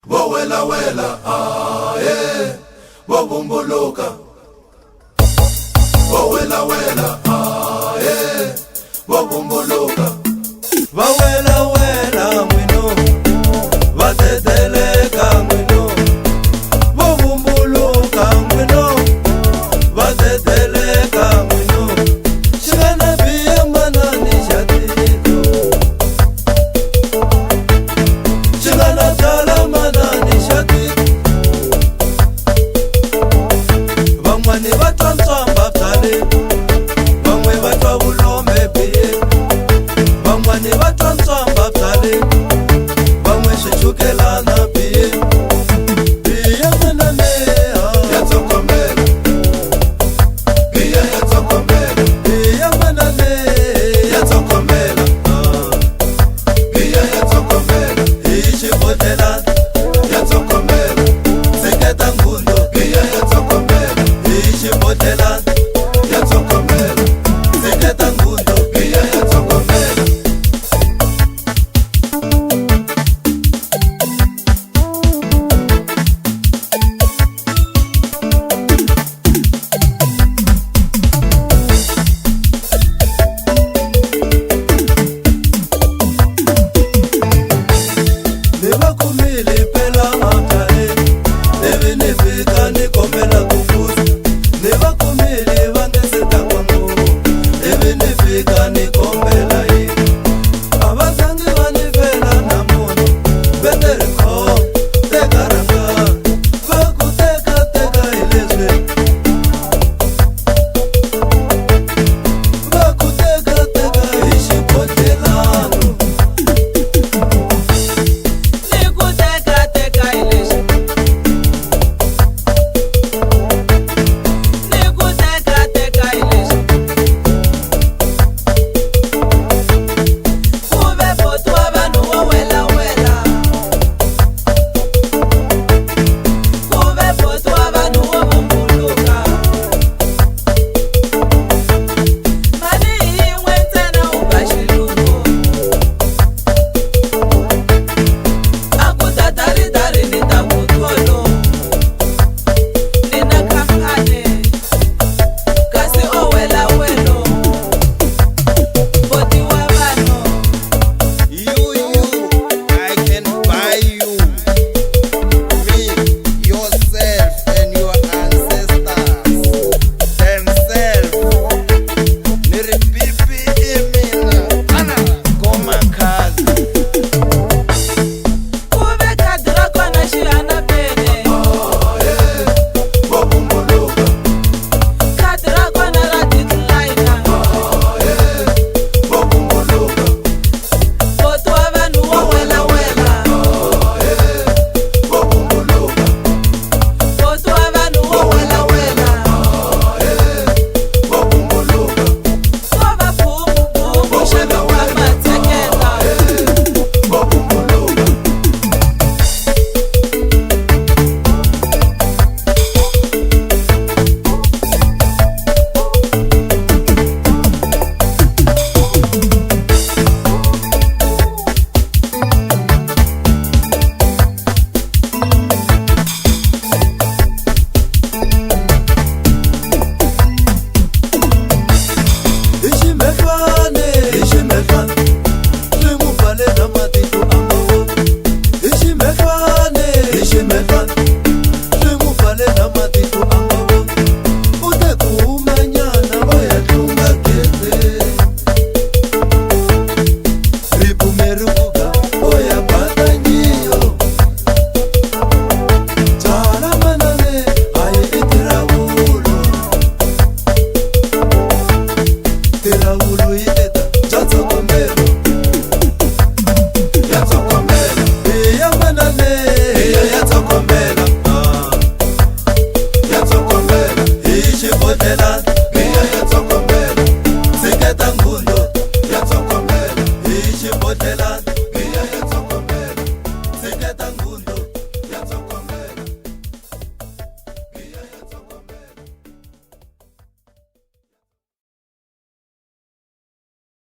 Wo wela wela, aye, wo bumbuluka. Wo wela wela, aye, wo bumbuluka. Va wela wela mwino, va teteleka mwino. Wo bumbuluka mwino, va teteleka mwino. Shikana biya manani shatito, shikana tala manani shatito. Vamwani vatwa ntswamba bzale, vamwe vatwa vulombe biye. Vamwani vatwa ntswamba bzale, vamwe swichukelana biye. Biya mana meha Ya tsokombela, biya ya tsokombela, biya mana meha ya tsokombela, biya ya tsokombela, hi xibodlelani ya tsokombela, seketa ngundo biya ya tsokombela, hi xibodlelani ya tsokombela, seketa ngundo. biya ya tsokombela. Ni va kumile phela mabzale, ivi ni fika ni kombela ku pfuza. Ni va kumile va nge se ta kwangu, ivi ni fika ni kombela yini. A va zangi va ni fela namuntlha, betere khoma teka rhanga, va ku teka hi leswi. Va ku teka hi xibodlelani. Ni ku teka hi leswi. Ni ku teka hi leswi. Ku ve boti wa vanhu wo wela wela. Ku ve boti wa vanhu wo bumbuluka. Mali hi yin'we ntsena u ba xilungu. A ku ta daridari ni ta vutolo. Ni na khampani kasi o wela welo. Boti wa vanhu I can buy you, me, yourself, and your ancestors themselves. Niri pipi imina, ana koma kazi. ku ve khadi ra kona xihana pene. Wo bumbuluka, Khadi ra kona ra decliner. wo bumbuluka, Boti wa vanhu wo wela wela. wo bumbuluka, Boti wa vanhu wo wela wela. wo bumbuluka, Ko va bubu xava wa matsekela. wo bumbuluka. Hi ximehlwane, swi n'wi pfalela matihlo a mavoko. Hi ximehlwane, swi n'wi pfalela matihlo a mavoko. U te ku humanyana va ya tlunga gete. Ripfumeri vuga vo ya batanyiyo. Byala manane a hi i tirawulo. Tirawulo yi teta bya tsokombelo. Ya tsokombela, Biya manane biya ya tsokombela, ya tsokombela, hi xibodlelani. biya ya tsokombela, Seketa ngundo ya tsokombela. hi xibodlelani.